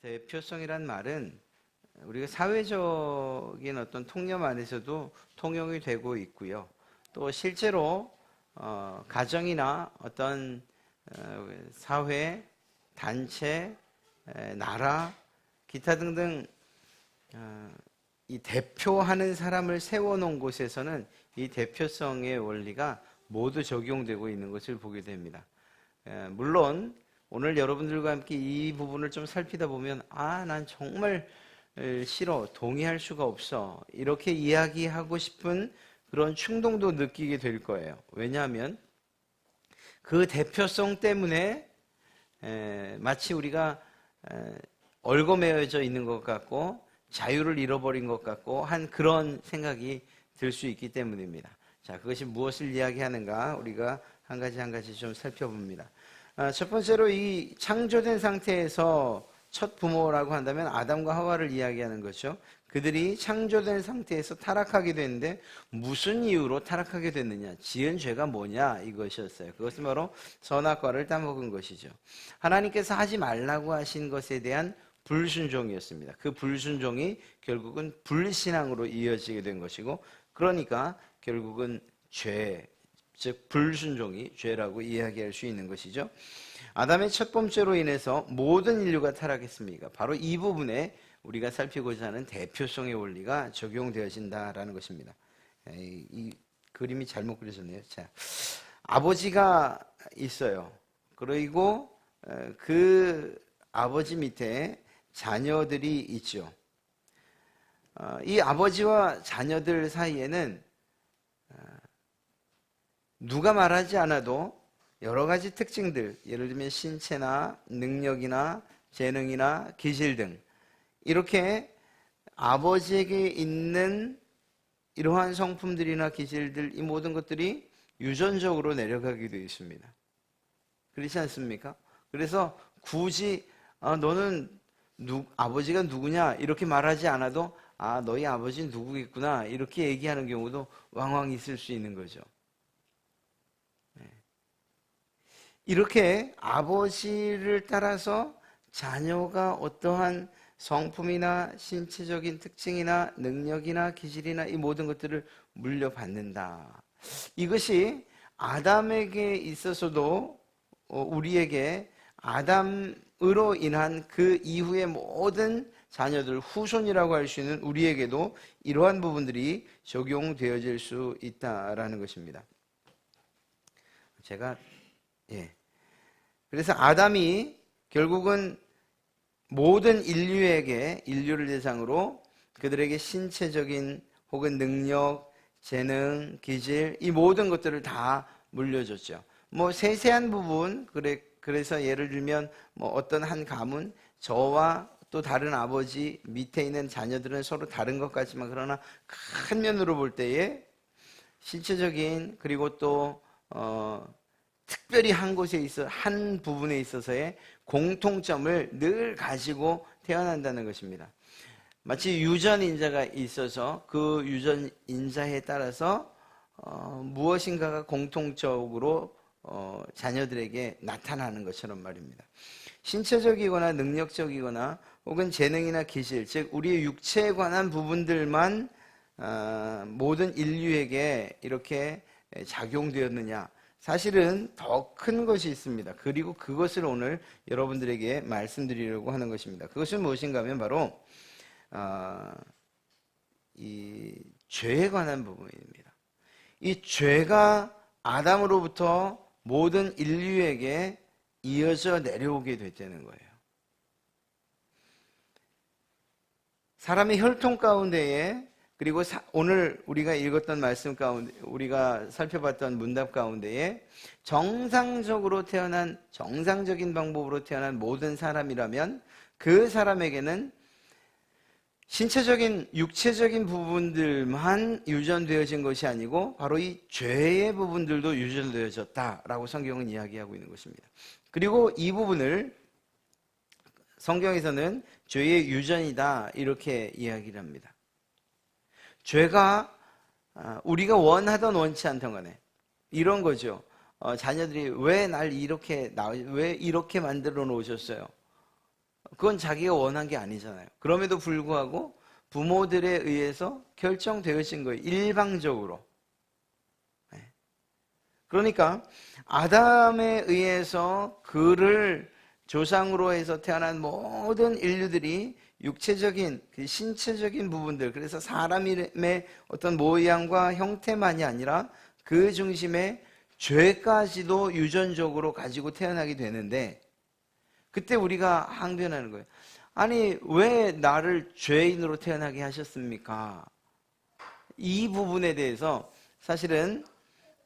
대표성이란 말은 우리가 사회적인 어떤 통념 안에서도 통용이 되고 있고요. 또 실제로 가정이나 어떤 사회, 단체, 나라, 기타 등등 이 대표하는 사람을 세워놓은 곳에서는 이 대표성의 원리가 모두 적용되고 있는 것을 보게 됩니다. 물론 오늘 여러분들과 함께 이 부분을 좀 살피다 보면 난 정말 싫어, 동의할 수가 없어, 이렇게 이야기하고 싶은 그런 충동도 느끼게 될 거예요. 왜냐하면 그 대표성 때문에 마치 우리가 얽어매여져 있는 것 같고 자유를 잃어버린 것 같고 한 그런 생각이 들 수 있기 때문입니다. 자, 그것이 무엇을 이야기하는가 우리가 한 가지 좀 살펴봅니다. 첫 번째로 이 창조된 상태에서 첫 부모라고 한다면 아담과 하와를 이야기하는 거죠. 그들이 창조된 상태에서 타락하게 됐는데 무슨 이유로 타락하게 됐느냐, 지은 죄가 뭐냐, 이것이었어요. 그것은 바로 선악과를 따먹은 것이죠. 하나님께서 하지 말라고 하신 것에 대한 불순종이었습니다. 그 불순종이 결국은 불신앙으로 이어지게 된 것이고, 그러니까 결국은 죄, 즉 불순종이 죄라고 이야기할 수 있는 것이죠. 아담의 첫 번째로 인해서 모든 인류가 타락했습니다. 바로 이 부분에 우리가 살피고자 하는 대표성의 원리가 적용되어진다라는 것입니다. 이 그림이 잘못 그려졌네요. 자, 아버지가 있어요. 그리고 그 아버지 밑에 자녀들이 있죠. 이 아버지와 자녀들 사이에는 누가 말하지 않아도 여러 가지 특징들, 예를 들면 신체나 능력이나 재능이나 기질 등 이렇게 아버지에게 있는 이러한 성품들이나 기질들, 이 모든 것들이 유전적으로 내려가게 되어 있습니다. 그렇지 않습니까? 그래서 굳이 너는 아버지가 누구냐 이렇게 말하지 않아도 너희 아버지는 누구겠구나 이렇게 얘기하는 경우도 왕왕 있을 수 있는 거죠. 이렇게 아버지를 따라서 자녀가 어떠한 성품이나 신체적인 특징이나 능력이나 기질이나 이 모든 것들을 물려받는다. 이것이 아담에게 있어서도 우리에게 아담으로 인한 그 이후의 모든 자녀들, 후손이라고 할 수 있는 우리에게도 이러한 부분들이 적용되어질 수 있다라는 것입니다. 그래서 아담이 결국은 모든 인류를 대상으로 그들에게 신체적인 혹은 능력, 재능, 기질, 이 모든 것들을 다 물려줬죠. 세세한 부분, 그래서 예를 들면 어떤 한 가문, 저와 또 다른 아버지 밑에 있는 자녀들은 서로 다른 것 같지만 그러나 큰 면으로 볼 때에 신체적인, 그리고 또 특별히 한 부분에 있어서의 공통점을 늘 가지고 태어난다는 것입니다. 마치 유전인자가 있어서 그 유전인자에 따라서 무엇인가가 공통적으로 자녀들에게 나타나는 것처럼 말입니다. 신체적이거나 능력적이거나 혹은 재능이나 기질, 즉 우리의 육체에 관한 부분들만 모든 인류에게 이렇게 작용되었느냐? 사실은 더 큰 것이 있습니다. 그리고 그것을 오늘 여러분들에게 말씀드리려고 하는 것입니다. 그것은 무엇인가 하면 바로 이 죄에 관한 부분입니다. 이 죄가 아담으로부터 모든 인류에게 이어져 내려오게 됐다는 거예요. 사람의 혈통 가운데에, 그리고 오늘 우리가 읽었던 말씀 가운데, 우리가 살펴봤던 문답 가운데에 정상적으로 태어난, 정상적인 방법으로 태어난 모든 사람이라면 그 사람에게는 신체적인, 육체적인 부분들만 유전되어진 것이 아니고 바로 이 죄의 부분들도 유전되어졌다라고 성경은 이야기하고 있는 것입니다. 그리고 이 부분을 성경에서는 죄의 유전이다 이렇게 이야기를 합니다. 죄가 우리가 원하던 원치 않던 간에 이런 거죠. 자녀들이 왜 날 왜 이렇게 만들어 놓으셨어요? 그건 자기가 원한 게 아니잖아요. 그럼에도 불구하고 부모들에 의해서 결정되어진 거예요. 일방적으로. 그러니까 아담에 의해서 그를 조상으로 해서 태어난 모든 인류들이 육체적인, 신체적인 부분들, 그래서 사람의 어떤 모양과 형태만이 아니라 그 중심에 죄까지도 유전적으로 가지고 태어나게 되는데, 그때 우리가 항변하는 거예요. 아니, 왜 나를 죄인으로 태어나게 하셨습니까? 이 부분에 대해서 사실은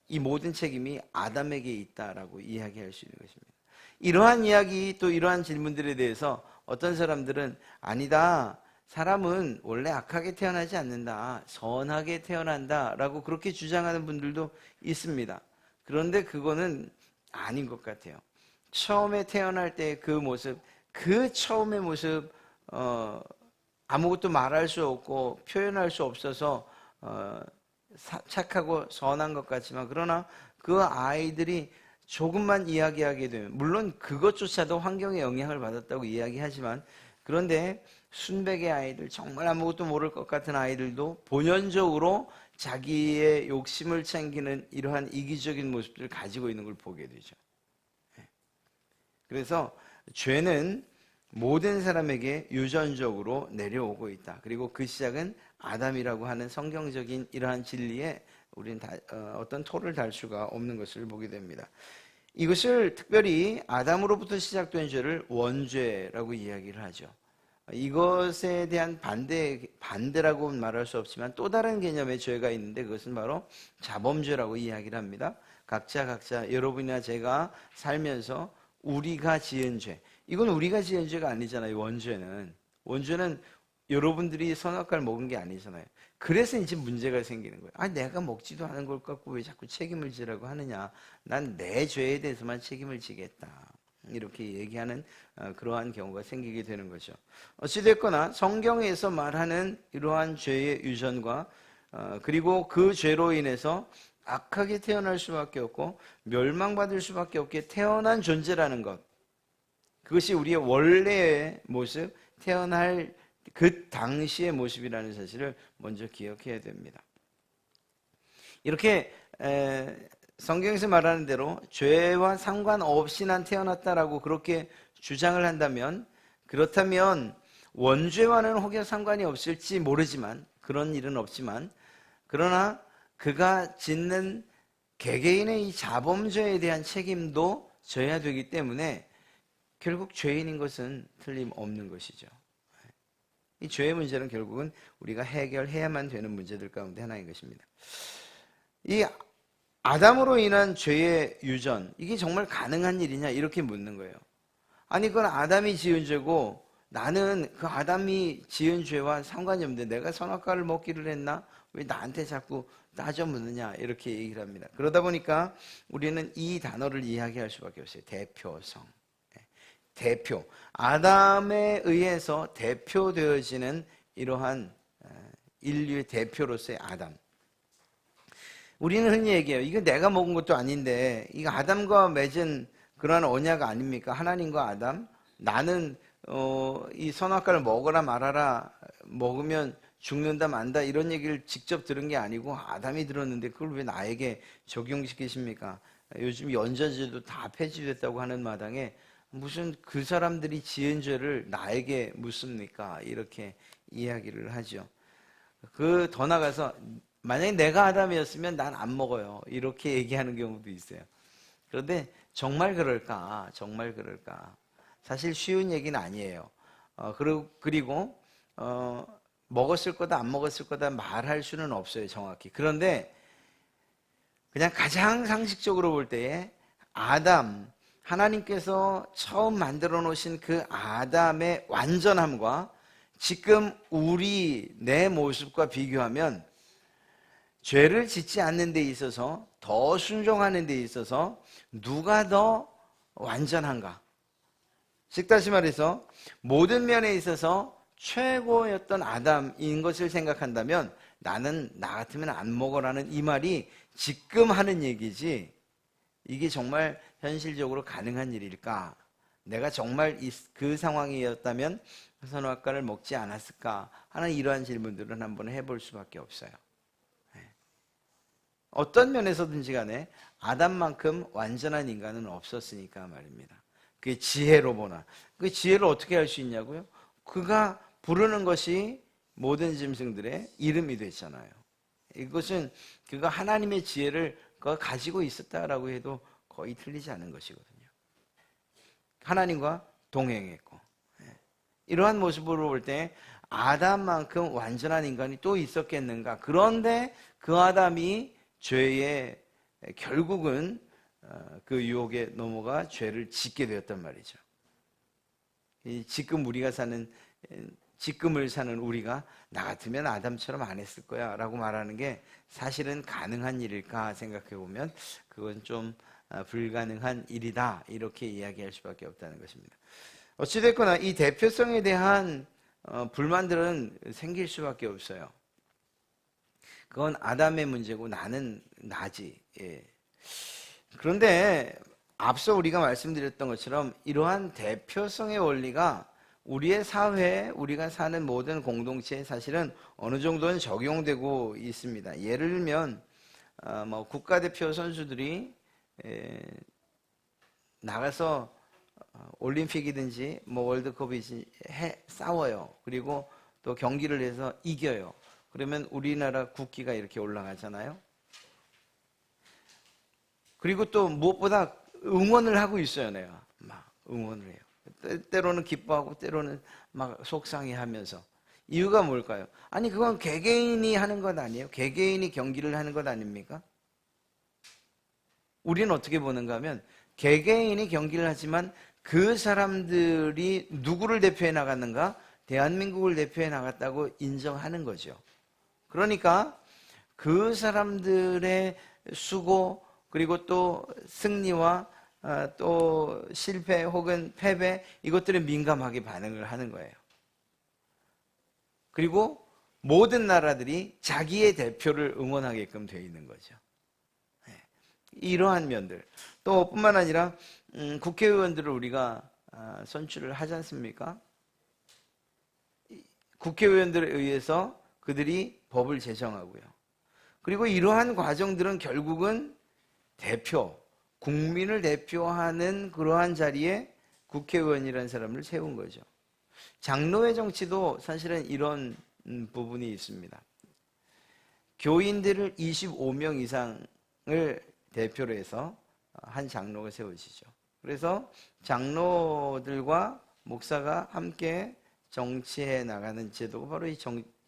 이 모든 책임이 아담에게 있다라고 이야기할 수 있는 것입니다. 이러한 이야기, 또 이러한 질문들에 대해서 어떤 사람들은 아니다, 사람은 원래 악하게 태어나지 않는다, 선하게 태어난다 라고 그렇게 주장하는 분들도 있습니다. 그런데 그거는 아닌 것 같아요. 처음에 태어날 때 그 모습, 그 처음의 모습, 아무것도 말할 수 없고 표현할 수 없어서 착하고 선한 것 같지만, 그러나 그 아이들이 조금만 이야기하게 되면, 물론 그것조차도 환경의 영향을 받았다고 이야기하지만, 그런데 순백의 아이들, 정말 아무것도 모를 것 같은 아이들도 본연적으로 자기의 욕심을 챙기는 이러한 이기적인 모습들을 가지고 있는 걸 보게 되죠. 그래서 죄는 모든 사람에게 유전적으로 내려오고 있다. 그리고 그 시작은 아담이라고 하는 성경적인 이러한 진리에 우리는 어떤 토를 달 수가 없는 것을 보게 됩니다. 이것을 특별히 아담으로부터 시작된 죄를 원죄라고 이야기를 하죠. 이것에 대한 반대라고 말할 수 없지만 또 다른 개념의 죄가 있는데, 그것은 바로 자범죄라고 이야기를 합니다. 각자 여러분이나 제가 살면서 우리가 지은 죄, 이건 우리가 지은 죄가 아니잖아요. 원죄는 여러분들이 선악과를 먹은 게 아니잖아요. 그래서 이제 문제가 생기는 거예요. 아, 내가 먹지도 않은 걸 갖고 왜 자꾸 책임을 지라고 하느냐, 난 내 죄에 대해서만 책임을 지겠다, 이렇게 얘기하는 그러한 경우가 생기게 되는 거죠. 어찌됐거나 성경에서 말하는 이러한 죄의 유전과 그리고 그 죄로 인해서 악하게 태어날 수밖에 없고 멸망받을 수밖에 없게 태어난 존재라는 것, 그것이 우리의 원래의 모습, 태어날 그 당시의 모습이라는 사실을 먼저 기억해야 됩니다. 이렇게 성경에서 말하는 대로 죄와 상관없이 난 태어났다라고 그렇게 주장을 한다면, 그렇다면 원죄와는 혹여 상관이 없을지 모르지만, 그런 일은 없지만, 그러나 그가 짓는 개개인의 이 자범죄에 대한 책임도 져야 되기 때문에 결국 죄인인 것은 틀림없는 것이죠. 이 죄의 문제는 결국은 우리가 해결해야만 되는 문제들 가운데 하나인 것입니다. 이 아담으로 인한 죄의 유전, 이게 정말 가능한 일이냐, 이렇게 묻는 거예요. 아니, 그건 아담이 지은 죄고 나는 그 아담이 지은 죄와 상관이 없는데 내가 선악과를 먹기를 했나? 왜 나한테 자꾸 따져 묻느냐, 이렇게 얘기를 합니다. 그러다 보니까 우리는 이 단어를 이야기할 수밖에 없어요. 대표성. 대표. 아담에 의해서 대표되어지는 이러한 인류의 대표로서의 아담. 우리는 흔히 얘기해요. 이거 내가 먹은 것도 아닌데, 이거 아담과 맺은 그러한 언약 아닙니까? 하나님과 아담. 나는 이 선악과를 먹어라 말아라, 먹으면 죽는다 만다, 이런 얘기를 직접 들은 게 아니고 아담이 들었는데 그걸 왜 나에게 적용시키십니까? 요즘 연좌제도 다 폐지됐다고 하는 마당에 무슨 그 사람들이 지은 죄를 나에게 묻습니까? 이렇게 이야기를 하죠. 그 더 나가서 만약에 내가 아담이었으면 난 안 먹어요, 이렇게 얘기하는 경우도 있어요. 그런데 정말 그럴까? 사실 쉬운 얘기는 아니에요. 그리고 먹었을 거다 안 먹었을 거다 말할 수는 없어요, 정확히. 그런데 그냥 가장 상식적으로 볼 때에 아담, 하나님께서 처음 만들어 놓으신 그 아담의 완전함과 지금 내 모습과 비교하면 죄를 짓지 않는 데 있어서, 더 순종하는 데 있어서 누가 더 완전한가? 즉 다시 말해서 모든 면에 있어서 최고였던 아담인 것을 생각한다면 나는 나 같으면 안 먹어라는 이 말이 지금 하는 얘기지, 이게 정말 현실적으로 가능한 일일까? 내가 정말 그 상황이었다면 선악과를 먹지 않았을까 하는 이러한 질문들은 한번 해볼 수밖에 없어요. 어떤 면에서든지 간에 아담만큼 완전한 인간은 없었으니까 말입니다. 그게 지혜로 보나. 그 지혜를 어떻게 할 수 있냐고요? 그가 부르는 것이 모든 짐승들의 이름이 됐잖아요. 이것은 그가 하나님의 지혜를 가지고 있었다라고 해도 거의 틀리지 않은 것이거든요. 하나님과 동행했고, 이러한 모습으로 볼 때 아담만큼 완전한 인간이 또 있었겠는가. 그런데 그 아담이 죄의 결국은 그 유혹에 넘어가 죄를 짓게 되었단 말이죠. 지금을 사는 우리가 나 같으면 아담처럼 안 했을 거야 라고 말하는 게 사실은 가능한 일일까 생각해 보면 그건 좀 불가능한 일이다 이렇게 이야기할 수밖에 없다는 것입니다. 어찌됐거나 이 대표성에 대한 불만들은 생길 수밖에 없어요. 그건 아담의 문제고 나는 나지. 예. 그런데 앞서 우리가 말씀드렸던 것처럼 이러한 대표성의 원리가 우리의 사회에 우리가 사는 모든 공동체에 사실은 어느 정도는 적용되고 있습니다. 예를 들면 국가대표 선수들이 나가서 올림픽이든지 월드컵이든지 싸워요. 그리고 또 경기를 해서 이겨요. 그러면 우리나라 국기가 이렇게 올라가잖아요. 그리고 또 무엇보다 응원을 하고 있어요. 내가 막 응원을 해요. 때로는 기뻐하고 때로는 막 속상해하면서. 이유가 뭘까요? 아니 그건 개개인이 하는 것 아니에요? 개개인이 경기를 하는 것 아닙니까? 우리는 어떻게 보는가 하면 개개인이 경기를 하지만 그 사람들이 누구를 대표해 나갔는가? 대한민국을 대표해 나갔다고 인정하는 거죠. 그러니까 그 사람들의 수고 그리고 또 승리와 또 실패 혹은 패배 이것들에 민감하게 반응을 하는 거예요. 그리고 모든 나라들이 자기의 대표를 응원하게끔 되어 있는 거죠. 이러한 면들 또 뿐만 아니라 국회의원들을 우리가 선출을 하지 않습니까? 국회의원들에 의해서 그들이 법을 제정하고요. 그리고 이러한 과정들은 결국은 국민을 대표하는 그러한 자리에 국회의원이라는 사람을 세운 거죠. 장로의 정치도 사실은 이런 부분이 있습니다. 교인들을 25명 이상을 대표로 해서 한 장로가 세워지죠. 그래서 장로들과 목사가 함께 정치해 나가는 제도가 바로 이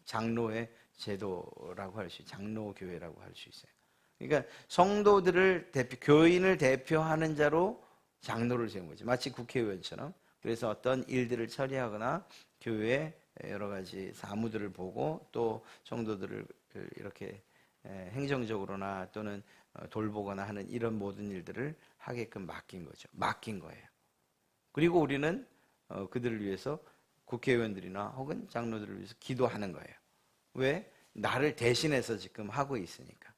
장로의 제도라고 할 수 있어요. 장로교회라고 할 수 있어요. 그러니까 성도들을 교인을 대표하는 자로 장로를 세운 거죠. 마치 국회의원처럼. 그래서 어떤 일들을 처리하거나 교회의 여러 가지 사무들을 보고 또 성도들을 이렇게 행정적으로나 또는 돌보거나 하는 이런 모든 일들을 하게끔 맡긴 거죠. 맡긴 거예요. 그리고 우리는 그들을 위해서 국회의원들이나 혹은 장로들을 위해서 기도하는 거예요. 왜? 나를 대신해서 지금 하고 있으니까.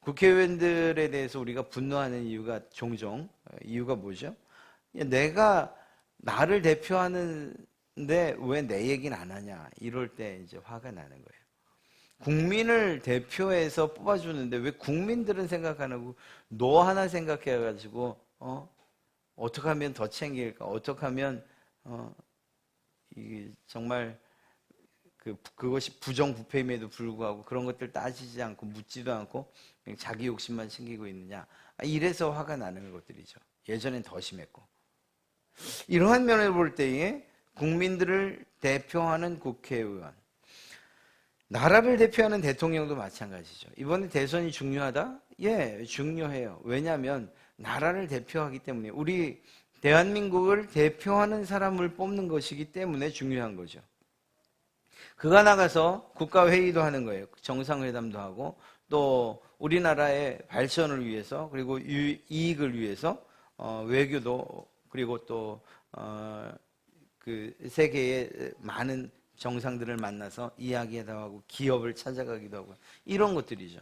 국회의원들에 대해서 우리가 분노하는 이유가 종종 이유가 뭐죠? 내가 나를 대표하는데 왜 내 얘기는 안 하냐 이럴 때 이제 화가 나는 거예요. 국민을 대표해서 뽑아주는데 왜 국민들은 생각 안 하고 너 하나 생각해가지고 어떻게 하면 더 챙길까? 어떻게 하면 이게 정말 그것이 부정부패임에도 불구하고 그런 것들 따지지 않고 묻지도 않고 그냥 자기 욕심만 챙기고 있느냐. 이래서 화가 나는 것들이죠. 예전엔 더 심했고. 이러한 면을 볼 때에 국민들을 대표하는 국회의원, 나라를 대표하는 대통령도 마찬가지죠. 이번에 대선이 중요하다? 예, 중요해요. 왜냐하면 나라를 대표하기 때문에 우리 대한민국을 대표하는 사람을 뽑는 것이기 때문에 중요한 거죠. 그가 나가서 국가회의도 하는 거예요. 정상회담도 하고 또 우리나라의 발전을 위해서 그리고 이익을 위해서 외교도 그리고 또 그 세계의 많은 정상들을 만나서 이야기도 하고 기업을 찾아가기도 하고 이런 것들이죠.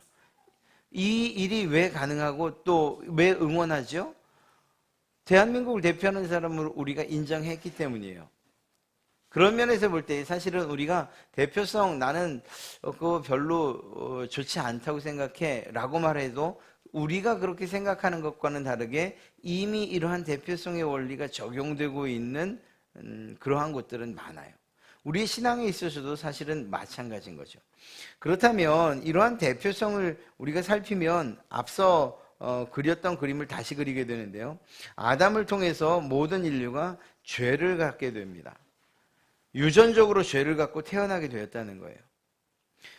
이 일이 왜 가능하고 또 왜 응원하죠? 대한민국을 대표하는 사람을 우리가 인정했기 때문이에요. 그런 면에서 볼 때 사실은 우리가 대표성 나는 그거 별로 좋지 않다고 생각해 라고 말해도 우리가 그렇게 생각하는 것과는 다르게 이미 이러한 대표성의 원리가 적용되고 있는 그러한 것들은 많아요. 우리의 신앙에 있어서도 사실은 마찬가지인 거죠. 그렇다면 이러한 대표성을 우리가 살피면 앞서 그렸던 그림을 다시 그리게 되는데요. 아담을 통해서 모든 인류가 죄를 갖게 됩니다. 유전적으로 죄를 갖고 태어나게 되었다는 거예요.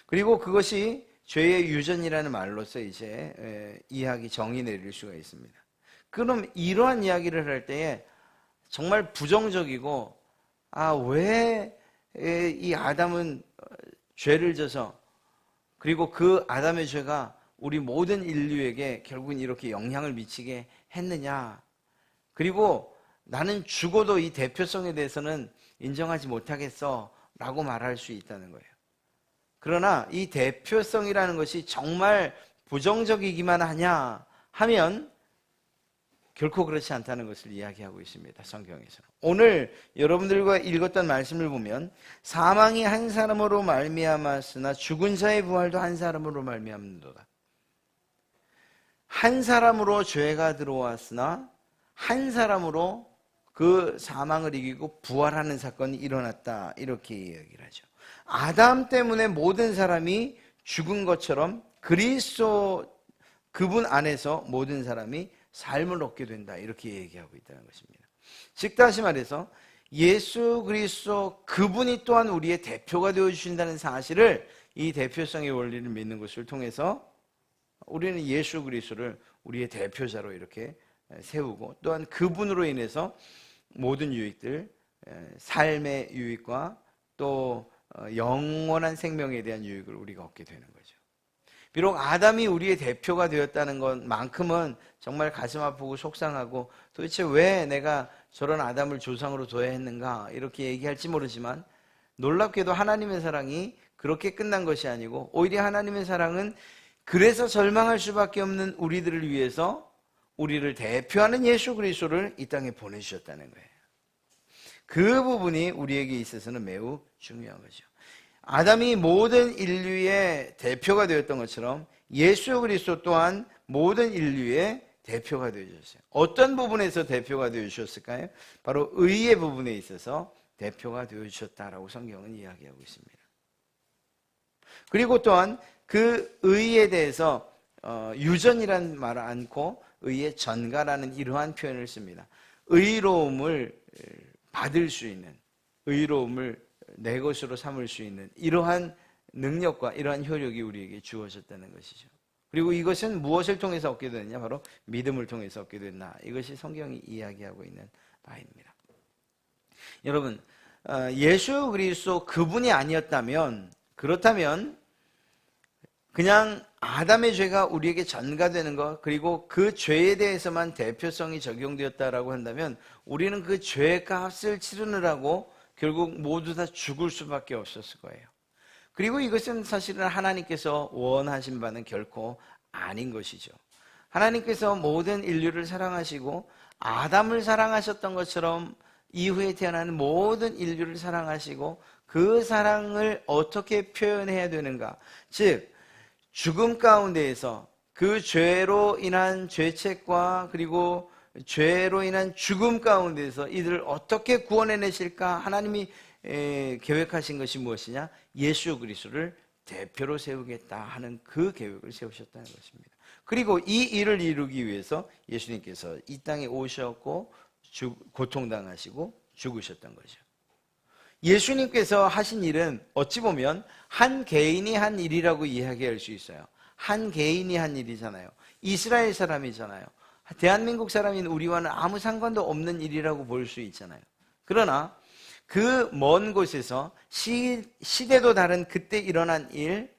그리고 그것이 죄의 유전이라는 말로서 이제 이야기 정의 내릴 수가 있습니다. 그럼 이러한 이야기를 할 때에 정말 부정적이고 왜 이 아담은 죄를 져서 그리고 그 아담의 죄가 우리 모든 인류에게 결국은 이렇게 영향을 미치게 했느냐. 그리고 나는 죽어도 이 대표성에 대해서는 인정하지 못하겠어 라고 말할 수 있다는 거예요. 그러나 이 대표성이라는 것이 정말 부정적이기만 하냐 하면 결코 그렇지 않다는 것을 이야기하고 있습니다. 성경에서. 오늘 여러분들과 읽었던 말씀을 보면 사망이 한 사람으로 말미암았으나 죽은 자의 부활도 한 사람으로 말미암는도다. 한 사람으로 죄가 들어왔으나 한 사람으로 그 사망을 이기고 부활하는 사건이 일어났다. 이렇게 이야기를 하죠. 아담 때문에 모든 사람이 죽은 것처럼 그리스도 그분 안에서 모든 사람이 삶을 얻게 된다. 이렇게 얘기하고 있다는 것입니다. 즉 다시 말해서 예수 그리스도 그분이 또한 우리의 대표가 되어주신다는 사실을 이 대표성의 원리를 믿는 것을 통해서 우리는 예수 그리스도를 우리의 대표자로 이렇게 세우고 또한 그분으로 인해서 모든 유익들, 삶의 유익과 또 영원한 생명에 대한 유익을 우리가 얻게 되는 거죠. 비록 아담이 우리의 대표가 되었다는 것만큼은 정말 가슴 아프고 속상하고 도대체 왜 내가 저런 아담을 조상으로 둬야 했는가 이렇게 얘기할지 모르지만 놀랍게도 하나님의 사랑이 그렇게 끝난 것이 아니고 오히려 하나님의 사랑은 그래서 절망할 수밖에 없는 우리들을 위해서 우리를 대표하는 예수 그리스도를 이 땅에 보내주셨다는 거예요. 그 부분이 우리에게 있어서는 매우 중요한 거죠. 아담이 모든 인류의 대표가 되었던 것처럼 예수 그리스도 또한 모든 인류의 대표가 되어주셨어요. 어떤 부분에서 대표가 되어주셨을까요? 바로 의의 부분에 있어서 대표가 되어주셨다라고 성경은 이야기하고 있습니다. 그리고 또한 그 의에 대해서 유전이라는 말을 않고 의의 전가라는 이러한 표현을 씁니다. 의로움을 받을 수 있는, 의로움을 내 것으로 삼을 수 있는 이러한 능력과 이러한 효력이 우리에게 주어졌다는 것이죠. 그리고 이것은 무엇을 통해서 얻게 되느냐? 바로 믿음을 통해서 얻게 된다. 이것이 성경이 이야기하고 있는 바입니다. 여러분, 예수 그리스도 그분이 아니었다면, 그렇다면 그냥 아담의 죄가 우리에게 전가되는 것, 그리고 그 죄에 대해서만 대표성이 적용되었다라고 한다면 우리는 그 죄의 값을 치르느라고 결국 모두 다 죽을 수밖에 없었을 거예요. 그리고 이것은 사실은 하나님께서 원하신 바는 결코 아닌 것이죠. 하나님께서 모든 인류를 사랑하시고 아담을 사랑하셨던 것처럼 이후에 태어나는 모든 인류를 사랑하시고 그 사랑을 어떻게 표현해야 되는가? 즉 죽음 가운데에서 그 죄로 인한 죄책과 그리고 죄로 인한 죽음 가운데서 이들을 어떻게 구원해내실까? 하나님이 계획하신 것이 무엇이냐? 예수 그리스도를 대표로 세우겠다 하는 그 계획을 세우셨다는 것입니다. 그리고 이 일을 이루기 위해서 예수님께서 이 땅에 오셨고 고통당하시고 죽으셨던 거죠. 예수님께서 하신 일은 어찌 보면 한 개인이 한 일이라고 이야기할 수 있어요. 한 개인이 한 일이잖아요. 이스라엘 사람이잖아요. 대한민국 사람인 우리와는 아무 상관도 없는 일이라고 볼 수 있잖아요. 그러나 그 먼 곳에서 시대도 다른 그때 일어난 일,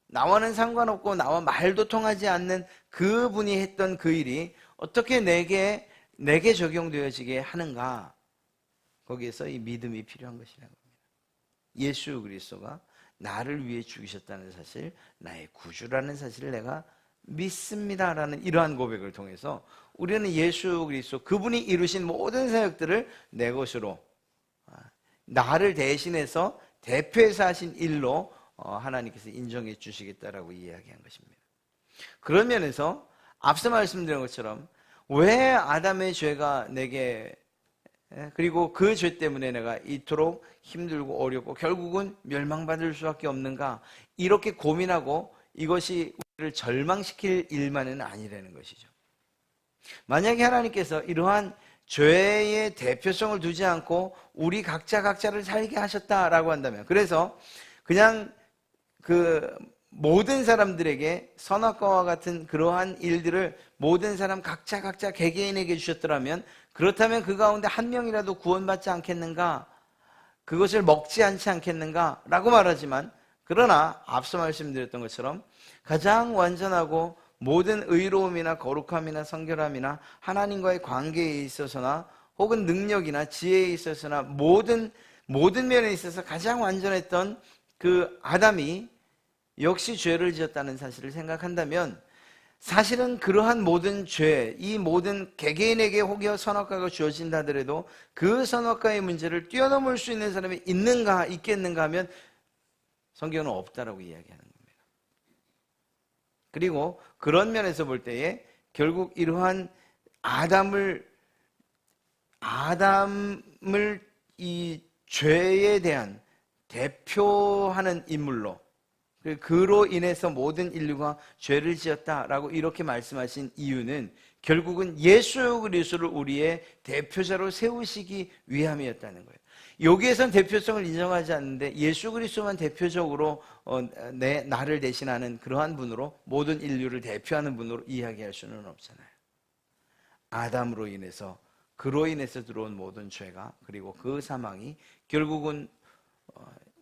나와는 상관없고 나와 말도 통하지 않는 그분이 했던 그 일이 어떻게 내게 적용되어지게 하는가? 거기에서 이 믿음이 필요한 것이라는 겁니다. 예수 그리스도가 나를 위해 죽으셨다는 사실, 나의 구주라는 사실을 내가 믿습니다라는 이러한 고백을 통해서 우리는 예수 그리스도 그분이 이루신 모든 사역들을 내 것으로 나를 대신해서 대표해서 하신 일로 하나님께서 인정해 주시겠다라고 이야기한 것입니다. 그런 면에서 앞서 말씀드린 것처럼 왜 아담의 죄가 내게 그리고 그 죄 때문에 내가 이토록 힘들고 어렵고 결국은 멸망받을 수밖에 없는가 이렇게 고민하고 이것이 우리를 절망시킬 일만은 아니라는 것이죠. 만약에 하나님께서 이러한 죄의 대표성을 두지 않고 우리 각자를 살게 하셨다라고 한다면 그래서 그냥 그 모든 사람들에게 선악과와 같은 그러한 일들을 모든 사람 각자 개개인에게 주셨더라면 그렇다면 그 가운데 한 명이라도 구원받지 않겠는가? 그것을 먹지 않지 않겠는가? 라고 말하지만 그러나 앞서 말씀드렸던 것처럼 가장 완전하고 모든 의로움이나 거룩함이나 성결함이나 하나님과의 관계에 있어서나 혹은 능력이나 지혜에 있어서나 모든 면에 있어서 가장 완전했던 그 아담이 역시 죄를 지었다는 사실을 생각한다면 사실은 그러한 모든 죄, 이 모든 개개인에게 혹여 선악과가 주어진다 하더라도 그 선악과의 문제를 뛰어넘을 수 있는 사람이 있겠는가 하면 성경은 없다라고 이야기하는 겁니다. 그리고 그런 면에서 볼 때에 결국 이러한 아담을 이 죄에 대한 대표하는 인물로 그로 인해서 모든 인류가 죄를 지었다라고 이렇게 말씀하신 이유는 결국은 예수 그리스도를 우리의 대표자로 세우시기 위함이었다는 거예요. 여기에선 대표성을 인정하지 않는데 예수 그리스도만 대표적으로 나를 대신하는 그러한 분으로 모든 인류를 대표하는 분으로 이야기할 수는 없잖아요. 아담으로 인해서 그로 인해서 들어온 모든 죄가 그리고 그 사망이 결국은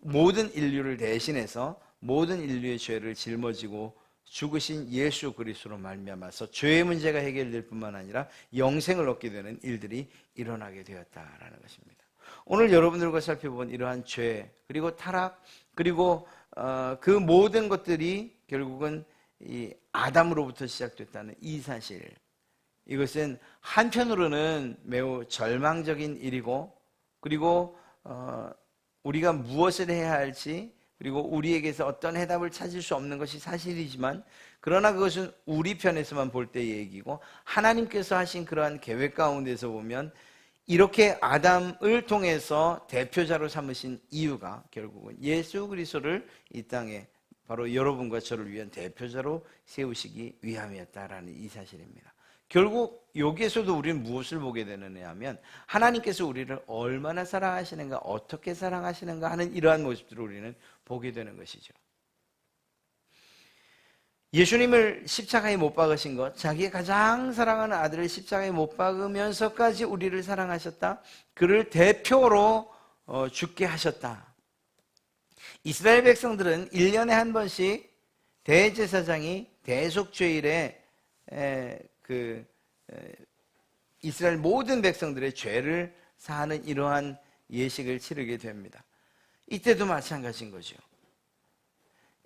모든 인류를 대신해서 모든 인류의 죄를 짊어지고 죽으신 예수 그리스도로 말미암아서 죄의 문제가 해결될 뿐만 아니라 영생을 얻게 되는 일들이 일어나게 되었다라는 것입니다. 오늘 여러분들과 살펴본 이러한 죄 그리고 타락 그리고 그 모든 것들이 결국은 이 아담으로부터 시작됐다는 이 사실, 이것은 한편으로는 매우 절망적인 일이고 그리고 우리가 무엇을 해야 할지 그리고 우리에게서 어떤 해답을 찾을 수 없는 것이 사실이지만 그러나 그것은 우리 편에서만 볼 때의 얘기고 하나님께서 하신 그러한 계획 가운데서 보면 이렇게 아담을 통해서 대표자로 삼으신 이유가 결국은 예수 그리스도를 이 땅에 바로 여러분과 저를 위한 대표자로 세우시기 위함이었다라는 이 사실입니다. 결국 여기에서도 우리는 무엇을 보게 되느냐 하면 하나님께서 우리를 얼마나 사랑하시는가 어떻게 사랑하시는가 하는 이러한 모습들을 우리는 보게 되는 것이죠. 예수님을 십자가에 못 박으신 것, 자기의 가장 사랑하는 아들을 십자가에 못 박으면서까지 우리를 사랑하셨다. 그를 대표로 죽게 하셨다. 이스라엘 백성들은 1년에 한 번씩 대제사장이 대속죄일에 이스라엘 모든 백성들의 죄를 사하는 이러한 예식을 치르게 됩니다. 이때도 마찬가지인 거죠.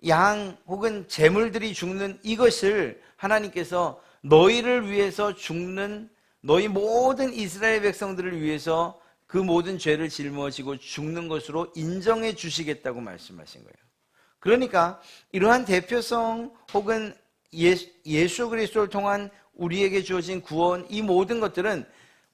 양 혹은 제물들이 죽는 이것을 하나님께서 너희를 위해서 죽는 너희 모든 이스라엘 백성들을 위해서 그 모든 죄를 짊어지고 죽는 것으로 인정해 주시겠다고 말씀하신 거예요. 그러니까 이러한 대표성 혹은 예수 그리스도를 통한 우리에게 주어진 구원, 이 모든 것들은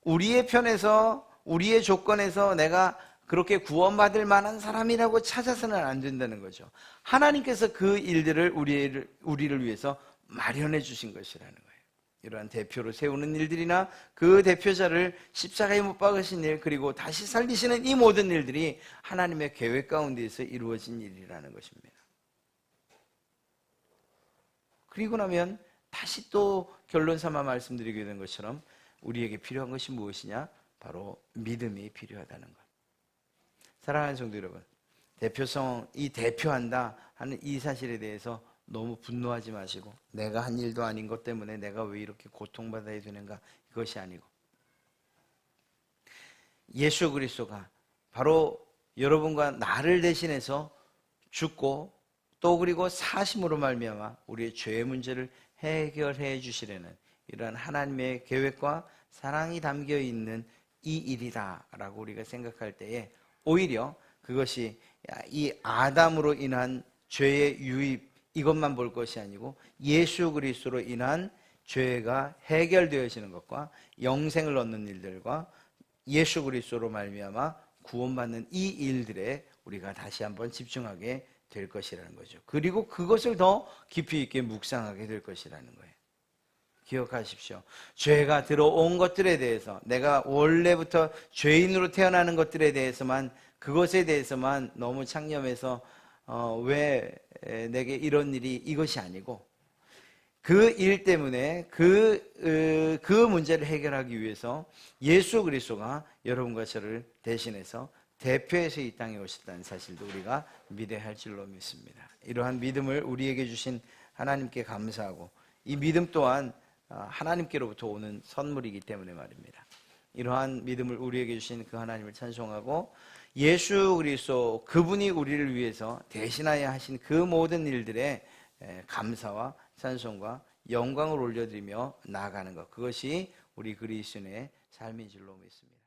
우리의 편에서 우리의 조건에서 내가 그렇게 구원받을 만한 사람이라고 찾아서는 안 된다는 거죠. 하나님께서 그 일들을 우리를 위해서 마련해 주신 것이라는 거예요. 이러한 대표로 세우는 일들이나 그 대표자를 십자가에 못 박으신 일 그리고 다시 살리시는 이 모든 일들이 하나님의 계획 가운데에서 이루어진 일이라는 것입니다. 그리고 나면 다시 또 결론 삼아 말씀드리게 된 것처럼 우리에게 필요한 것이 무엇이냐? 바로 믿음이 필요하다는 것. 사랑하는 성도 여러분, 이 대표한다 하는 이 사실에 대해서 너무 분노하지 마시고 내가 한 일도 아닌 것 때문에 내가 왜 이렇게 고통받아야 되는가, 이것이 아니고 예수 그리스도가 바로 여러분과 나를 대신해서 죽고 또 그리고 사심으로 말미암아 우리의 죄의 문제를 해결해 주시려는 이런 하나님의 계획과 사랑이 담겨 있는 이 일이다라고 우리가 생각할 때에 오히려 그것이 이 아담으로 인한 죄의 유입 이것만 볼 것이 아니고 예수 그리스도로 인한 죄가 해결되어지는 것과 영생을 얻는 일들과 예수 그리스도로 말미암아 구원받는 이 일들에 우리가 다시 한번 집중하게 될 것이라는 거죠. 그리고 그것을 더 깊이 있게 묵상하게 될 것이라는 거예요. 기억하십시오. 죄가 들어온 것들에 대해서 내가 원래부터 죄인으로 태어나는 것들에 대해서만 그것에 대해서만 너무 창념해서 왜 내게 이런 일이 이것이 아니고 그 일 때문에 그 문제를 해결하기 위해서 예수 그리스도가 여러분과 저를 대신해서 대표해서 이 땅에 오셨다는 사실도 우리가 믿어야 할 줄로 믿습니다. 이러한 믿음을 우리에게 주신 하나님께 감사하고 이 믿음 또한 하나님께로부터 오는 선물이기 때문에 말입니다. 이러한 믿음을 우리에게 주신 그 하나님을 찬송하고 예수 그리스도 그분이 우리를 위해서 대신하여 하신 그 모든 일들에 감사와 찬송과 영광을 올려드리며 나아가는 것, 그것이 우리 그리스도인의 삶인 줄로 믿습니다.